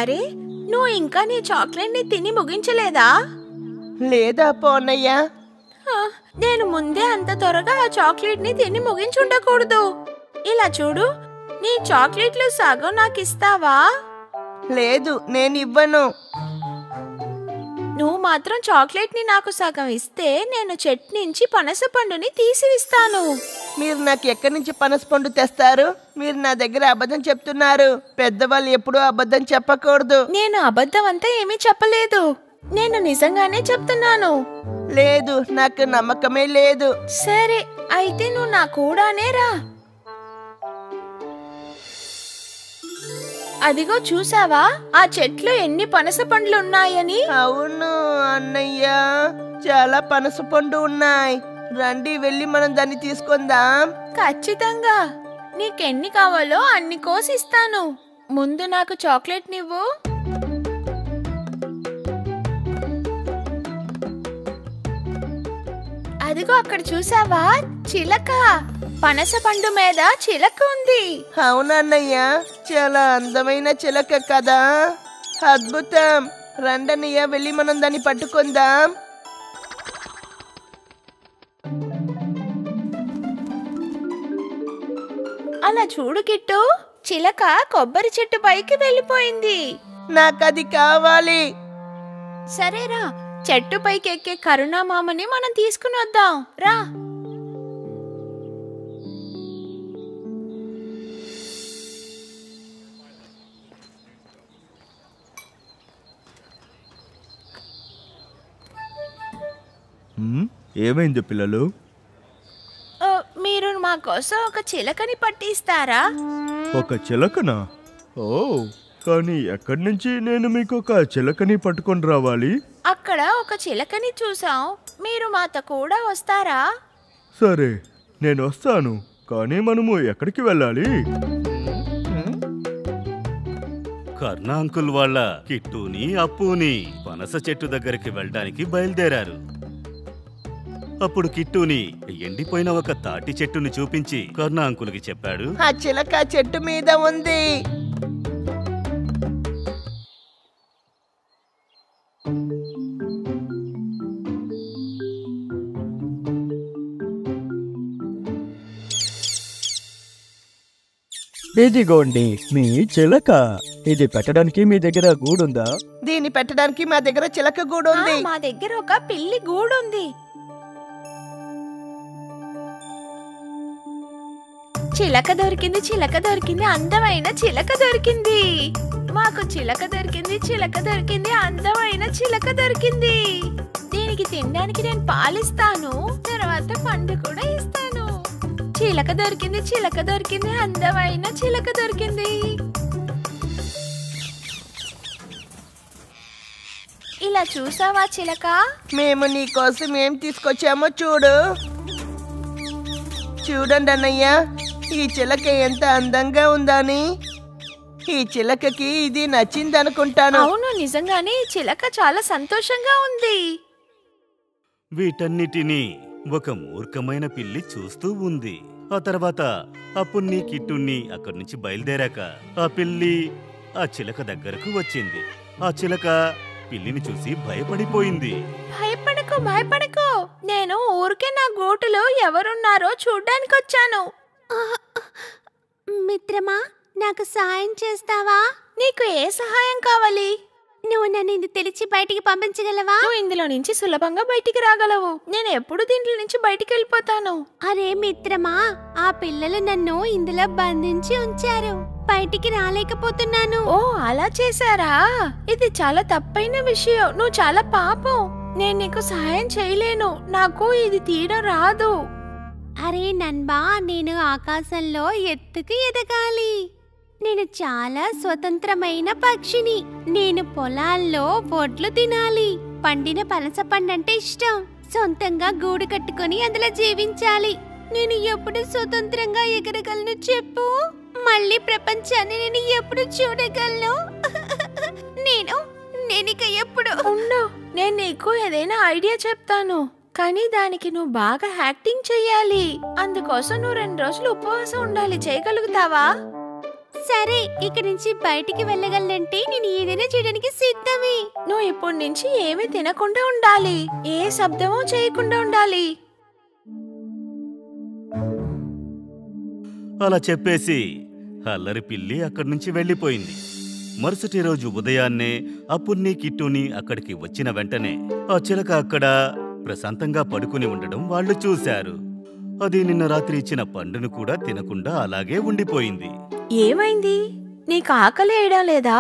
అరే, నువ్వు ఇంకా నీ చాక్లెట్ని తిని ముగించలేదా? లేదా పోన్నయ్య. నేను ముందే అంత త్వరగా ఆ చాక్లెట్ని తిని ముగించుండకూడదు. ఇలా చూడు, నీ చాక్లెట్లు సగం నాకు ఇస్తావా? లేదు, నేను ఇవ్వను. నువ్వు మాత్రం చాక్లెట్ని నాకు సగం ఇస్తే నేను చెట్టు నుంచి పనస పండుని తీసివిస్తాను. మీరు నాకు ఎక్కడి నుంచి పనసపండు తెస్తారు? మీరు నా దగ్గర అబద్ధం చెప్తున్నారు. పెద్దవాళ్ళు ఎప్పుడూ అబద్ధం చెప్పకూడదు. నేను అబద్ధం అంతా ఏమీ చెప్పలేదు, నేను నిజంగానే చెప్తున్నాను. లేదు, నాకు నమ్మకమే లేదు. సరే, అయితే నువ్వు నా కూడానే రా. అదిగో చూసావా ఆ చెట్లు ఎన్ని పనస పండ్లు ఉన్నాయని? అవును అన్నయ్య, చాలా పనసపండు ఉన్నాయి. రండి, వెళ్ళి మనం దాన్ని తీసుకుందాం. ఖచ్చితంగా, నీకెన్ని కావాలో అన్ని కోసిస్తాను. ముందు నాకు చాక్లెట్ నివ్వు. అదిగో అక్కడ చూసావా చిలక? పనస పండు మీద చిలక ఉంది. అవునన్నయ్య, చాలా అందమైన చిలక కదా. అద్భుతం. రండన్నయ్య, వెళ్ళి మనం దాన్ని పట్టుకుందాం. అలా చూడు కిట్టు, చిలక కొబ్బరి చెట్టు పైకి వెళ్ళిపోయింది. నాకది కావాలి. సరేరా, చెట్టు పైకి ఎక్కే కరుణామామని మనం తీసుకుని వద్దాం రా. ఏమైంది పిల్లలు? మీరు మా కోసం ఒక చిలకని పట్టిస్తారా? ఒక చిలకనా? ఓ, కానీ ఎక్కడి నుంచి నేను మీకు ఒక చిలకని పట్టుకొని రావాలి? అక్కడ ఒక చిలకని చూసాం, మీరు మాతో కూడా వస్తారా? సరే, నేను వస్తాను. కానీ మనము ఎక్కడికి వెళ్ళాలి? కర్ణ అంకుల్ వాళ్ళ కిట్టుని అప్పుని పనస చెట్టు దగ్గరికి వెళ్ళడానికి బయలుదేరారు. అప్పుడు కిట్టుని ఎండిపోయిన ఒక తాటి చెట్టుని చూపించి కర్ణ అంకుల్కి చెప్పాడు, ఆ చిలక చెట్టు మీద ఉంది. ఇదిగోండి మీ చిలక. ఇది పెట్టడానికి మీ దగ్గర గూడుందా? దీన్ని పెట్టడానికి మా దగ్గర చిలక గూడు ఉంది. మా దగ్గర ఒక పిల్లి గూడుంది. చిలక దొరికింది, చిలక దొరికింది, అందమైన చిలక దొరికింది. మాకు చిలక దొరికింది, చిలక దొరికింది, అందమైన చిలక దొరికింది. దీనికి తినడానికి నేను పాలిస్తాను, తర్వాత పండు కూడా ఇస్తాను. చిలక దొరికింది, చిలక దొరికింది, అందమైన చిలక దొరికింది. ఇలా చూసావా చిలక? మేము నీ కోసం ఏం తీసుకొచ్చామో చూడు. చూడండి అన్నయ్య, ఈ చిలక ఎంత అందంగా ఉందని. ఈ చిలకకి ఇది నచ్చింది అనుకుంటాను. అవును, నిజంగానే ఈ చిలక చాలా సంతోషంగా ఉంది. వీటన్నిటినీ ఒక మూర్ఖమైన పిల్లి చూస్తూ ఉంది. ఆ తర్వాత అప్పుని కిట్టుని అక్కడి నుంచి బయలుదేరాక ఆ పిల్లి ఆ చిలక దగ్గరకు వచ్చింది. ఆ చిలక పిల్లిని చూసి భయపడిపోయింది. భయపడకు, భయపడకు, నేను ఊరికే నా గూటులో ఎవరున్నారో చూడ్డానికి వచ్చాను. మిత్రమా, నాకు సాయం చేస్తావా? నీకు ఏ సహాయం కావాలి? నువ్వు నన్ను ఇది తెలిసి బయటికి పంపించగలవా? నువ్వు ఇందులో నుంచి సులభంగా బయటికి రాగలవు. నేను ఎప్పుడు దీంట్లో నుంచి బయటికి వెళ్ళిపోతాను. అరే మిత్రమా, ఆ పిల్లలు నన్ను ఇందులో బంధించి ఉంచారు, బయటికి రాలేకపోతున్నాను. ఓ, అలా చేశారా? ఇది చాలా తప్పైన విషయం. నువ్వు చాలా పాపం. నేను నీకు సహాయం చేయలేను, నాకు ఇది తీయడం రాదు. అరే నన్బా, నేను ఆకాశంలో ఎత్తుకు ఎదగాలి. నేను చాలా స్వతంత్రమైన పక్షిని. నేను పొలాల్లో వడ్లు తినాలి, పండిన పనస పండంటే ఇష్టం. సొంతంగా గూడు కట్టుకొని అందులో జీవించాలి. నేను ఎప్పుడు స్వతంత్రంగా ఎగరగలను చెప్పు? మళ్ళీ ప్రపంచాన్ని నేను ఎప్పుడు చూడగలను? నేనిక ఎప్పుడు ఉండు. నేను నీకు ఏదైనా ఐడియా చెప్తాను, కానీ దానికి నువ్వు బాగా యాక్టింగ్ చెయ్యాలి. అందుకోసం నువ్వు 2 రోజులు ఉపవాసం ఉండాలి. చేయగలుగుతావా? సరే, ఇక నుంచి బయటికి వెళ్ళగలంటే నేను ఏదైనా చేయడానికి సిద్ధమే. నువ్వు ఇప్పటి నుంచి ఏమీ తినకుండా ఉండాలి, ఏ శబ్దమూ చేయకుండా ఉండాలి. అలా చెప్పేసి అల్లరి పిల్లి అక్కడి నుంచి వెళ్ళిపోయింది. మరుసటి రోజు ఉదయాన్నే అప్పుని కిట్టుని అక్కడికి వచ్చిన వెంటనే ఆ చిలక అక్కడ ప్రశాంతంగా పడుకుని ఉండడం వాళ్ళు చూశారు. అది నిన్న రాత్రి ఇచ్చిన పండును కూడా తినకుండా అలాగే ఉండిపోయింది. ఏమైంది? నీకు ఆకలి వేయడం లేదా?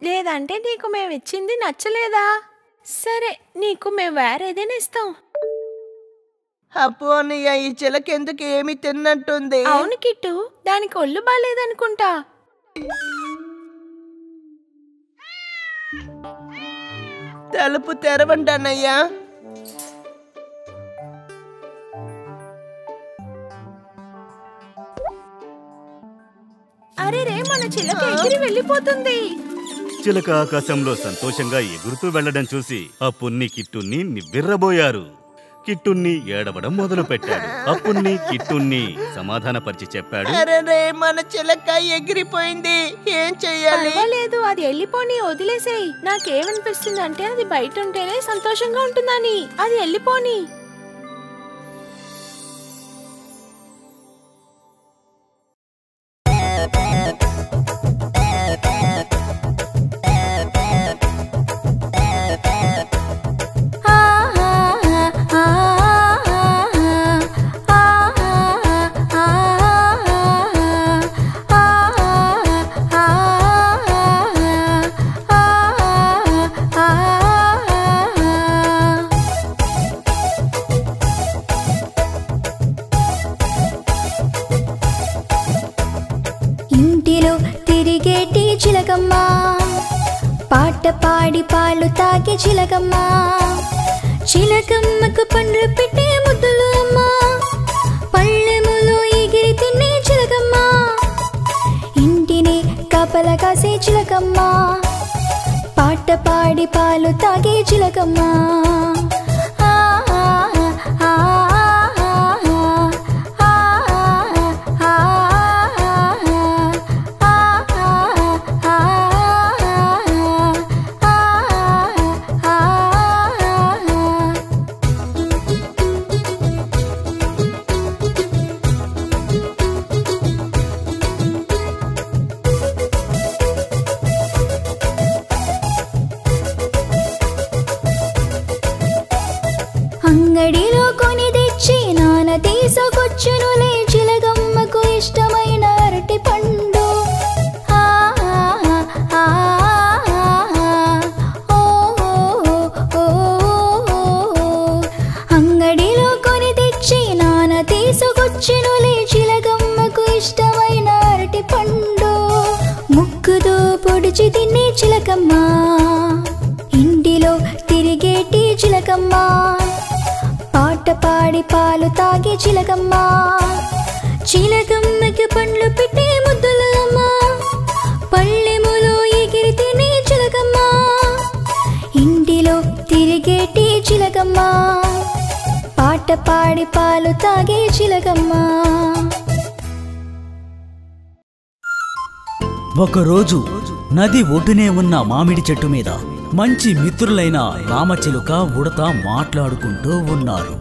లేదంటే నీకు మేమిచ్చింది నచ్చలేదా? సరే, నీకు మేము వేరేదైనా ఇస్తాం. అప్పు అన్నయ్య, ఈ చిలక ఎందుకు ఏమి తిన్నట్టుంది? అవును కిట్టు, దానికి ఒళ్ళు బాలేదనుకుంటా. తలుపు తెరవండి అన్నయ్య. అరే రే, మన చిలక ఎగిరి వెళ్ళిపోతుంది. చిలక ఆకాశంలో సంతోషంగా ఎగురుతూ వెళ్లడం చూసి అప్పుని కిట్టుని నివ్వెర్రబోయారు. కిట్టుని ఏడవడం మొదలు పెట్టాడు. అప్పుని కిట్టుని సమాధానపరిచి చెప్పాడు, అరే, మన చిలక ఎగిరిపోయింది, ఏం చెయ్యాలి? లేదు, అది వెళ్ళిపోని, వదిలేసేయ్. నాకేమనిపిస్తుంది అంటే అది బయట ఉంటేనే సంతోషంగా ఉంటుందని. అది వెళ్ళిపోని. చిలకమ్మ పాట పాడి పాలు తాగే చిలకమ్మ, చిలకమ్మకు పండ్లు పెట్టే ముద్దులు అమ్మ, పళ్ళెములు ఎగిరి తినే చిలకమ్మ, ఇంటిని కాపలా కాసే చిలకమ్మ, పాట పాడి పాలు తాగే చిలకమ్మ. అంగడిలో కొని తెచ్చి నాన్న తీసుకొచ్చునులే చిలకమ్మకు ఇష్టమైన అరటి పండు. అంగడిలో కొని తెచ్చి నాన్న తీసుకొచ్చునులే చిలకమ్మకు ఇష్టమైన అరటి పండు. ముక్కుతో పొడిచి తినే చిలకమ్మ, ఇంటిలో తిరిగేటి చిలకమ్మ, పాట పాడి పాలు తాగే చిలకమ్మ, చిలకమ్మకి పండ్లు పెట్టే ముద్దులమ్మ, పళ్ళెములు ఎగిరి తినే చిలకమ్మ, ఇంటిలో తిరిగేటి చిలకమ్మ, పాట పాడి పాలు తాగే చిలకమ్మ. ఒకరోజు నది ఒడ్డునే ఉన్న మామిడి చెట్టు మీద మంచి మిత్రులైన రామచిలుక ఉడత మాట్లాడుకుంటూ ఉన్నారు.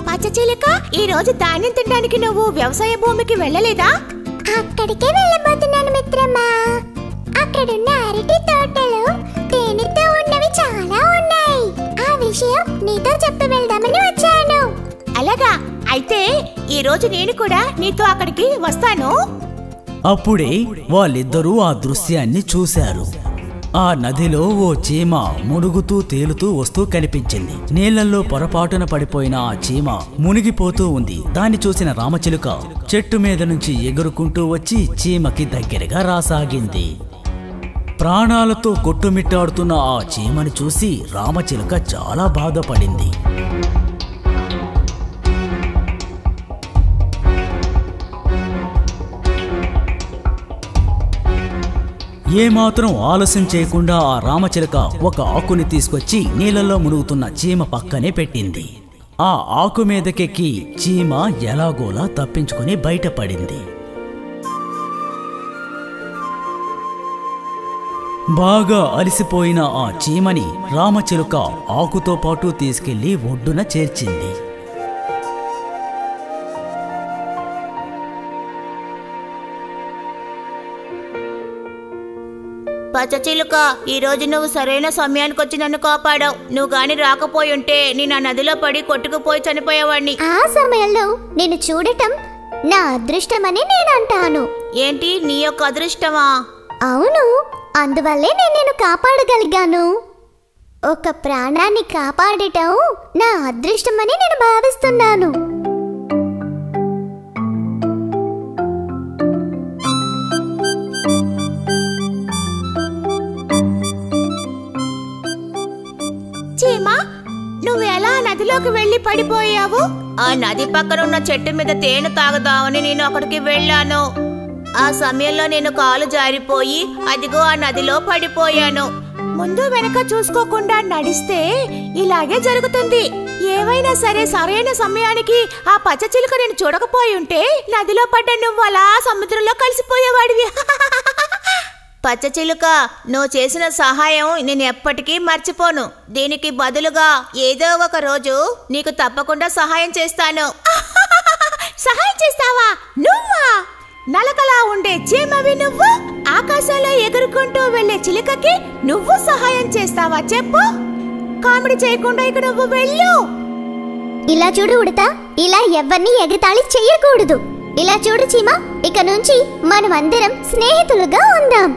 పచ్చచిలుక, ఈ రోజు ధాన్యం తినడానికి నువ్వు వ్యవసాయ భూమికి వెళ్ళలేదా? అక్కడికే వెళ్ళబోతున్నాను మిత్రమా. అక్కడున్న అరటి తోటలో తేనెతో ఉన్నవి చాలా ఉన్నాయి. ఆ విషయం నీతో చెప్పి వెళ్దామని వచ్చాను. అలాగా, అయితే ఈ రోజు నేను కూడా నీతో అక్కడికి వస్తాను. అప్పుడే వాళ్ళిద్దరూ ఆ దృశ్యాన్ని చూశారు. ఆ నదిలో ఓ చీమ మునుగుతూ తేలుతూ వస్తూ కనిపించింది. నీళ్లలో పొరపాటున పడిపోయిన ఆ చీమ మునిగిపోతూ ఉంది. దాన్ని చూసిన రామచిలుక చెట్టు మీద నుంచి ఎగురుకుంటూ వచ్చి చీమకి దగ్గరగా రాసాగింది. ప్రాణాలతో కొట్టుమిట్టాడుతున్న ఆ చీమను చూసి రామచిలుక చాలా బాధపడింది. ఏమాత్రం ఆలస్యం చేయకుండా ఆ రామచిలుక ఒక ఆకుని తీసుకొచ్చి నీళ్ళలో మునుగుతున్న చీమ పక్కనే పెట్టింది. ఆ ఆకు మీదకెక్కి చీమ ఎలాగోలా తప్పించుకుని బయటపడింది. బాగా అలసిపోయిన ఆ చీమని రామచిలుక ఆకుతో పాటు తీసుకెళ్లి ఒడ్డున చేర్చింది. పచ్చచిలుక, ఈ రోజు నువ్వు సరైన సమయానికి వచ్చి నన్ను కాపాడావు. నువ్వు గాని రాకపోయి ఉంటే నేను ఆ నదిలో పడి కొట్టుకుపోయి చనిపోయేవాడిని. ఆ సమయంలో నేను చూడటం నా అదృష్టమని నేను అంటాను. ఏంటి, నీ యొక్క అదృష్టమా? అవును, అందువల్లే నేను కాపాడగలిగాను. ఒక ప్రాణాన్ని కాపాడటం నా అదృష్టమని నేను భావిస్తున్నాను. చీమా, నువ్వెలా నదిలోకి వెళ్లి పడిపోయావు? ఆ నది పక్కన ఉన్న చెట్టు మీద తేనె తాగుదామని నేను అక్కడికి వెళ్ళాను. ఆ సమయంలో నేను కాలు జారిపోయి అదిగో ఆ నదిలో పడిపోయాను. ముందు వెనక చూసుకోకుండా నడిస్తే ఇలాగే జరుగుతుంది. ఏవైనా సరే సరైన సమయానికి ఆ పచ్చచిలుక నేను చూడకపోయి ఉంటే నదిలో పడ్డ నువ్వు అలా సముద్రంలో కలిసిపోయేవాడివి. పచ్చచిలుక, నువ్వు చేసిన సహాయం నేను ఎప్పటికీ మర్చిపోను. దీనికి బదులుగా ఏదో ఒక రోజు నీకు తప్పకుండా సహాయం చేస్తాను. సహాయం చేస్తావా? నువ్వా? నలకలా ఉండే చీమవి నువ్వు, ఆకాశంలో ఎగురుకుంటూ వెళ్లే చిలుకకి నువ్వు సహాయం చేస్తావా? చెప్పు. కామెడీ చేయకుండా ఇక నువ్వు వెళ్ళు. ఇలా చూడు ఉడతా, ఇలా ఎవరిని ఎగతాళి చెయ్యకూడదు. ఇలా చూడు చీమ, ఇక నుంచి మనమందరం స్నేహితులుగా ఉందాం.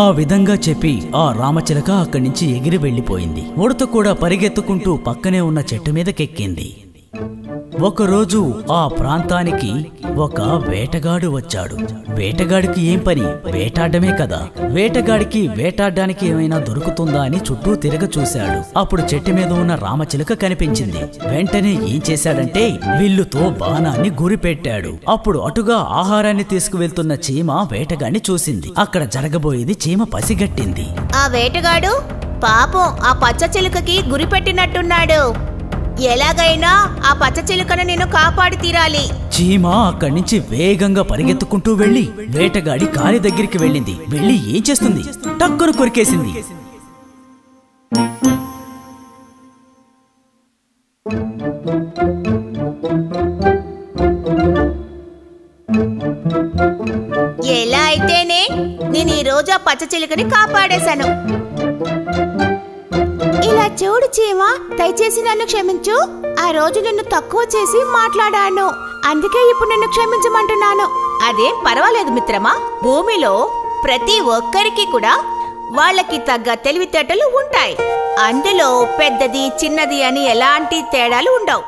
ఆ విధంగా చెప్పి ఆ రామచిలక అక్కడి నుంచి ఎగిరి వెళ్లిపోయింది. ఉడత కూడా పరిగెత్తుకుంటూ పక్కనే ఉన్న చెట్టు మీదకెక్కింది. ఒకరోజు ఆ ప్రాంతానికి ఒక వేటగాడు వచ్చాడు. వేటగాడికి ఏం పని? వేటాడమే కదా. వేటగాడికి వేటాడడానికి ఏమైనా దొరుకుతుందా అని చుట్టూ తిరగ చూశాడు. అప్పుడు చెట్టు మీద ఉన్న రామచిలుక కనిపించింది. వెంటనే ఏం చేశాడంటే విల్లుతో బాణాన్ని గురిపెట్టాడు. అప్పుడు అటుగా ఆహారాన్ని తీసుకువెళ్తున్న చీమ వేటగాడిని చూసింది. అక్కడ జరగబోయేది చీమ పసిగట్టింది. ఆ వేటగాడు పాపం ఆ పచ్చ చిలుకకి గురిపెట్టినట్టున్నాడు. ఎలాగైనా ఆ పచ్చ చిలుకను నేను కాపాడి తీరాలి. చీమ అక్కడి నుంచి వేగంగా పరిగెత్తుకుంటూ వెళ్లి వేటగాడి కాలి దగ్గరికి వెళ్ళింది. వెళ్లి ఏం చేస్తుంది? టక్కును కొరికేసింది. ఎలా అయితేనే నేను ఈ రోజు ఆ పచ్చ చిలుకని కాపాడేశాను. ఇలా చూడు చీమ, దయచేసి నన్ను క్షమించు. ఆ రోజు నిన్ను తక్కువ చేసి మాట్లాడాను, అందుకే ఇప్పుడు నిన్ను క్షమించమంటున్నాను. అదేం పర్వాలేదు మిత్రమా. భూమిలో ప్రతి ఒక్కరికి కూడా వాళ్ళకి తగ్గ తెలివితేటలు ఉంటాయి. అందులో పెద్దది చిన్నది అని ఎలాంటి తేడాలు ఉండవు.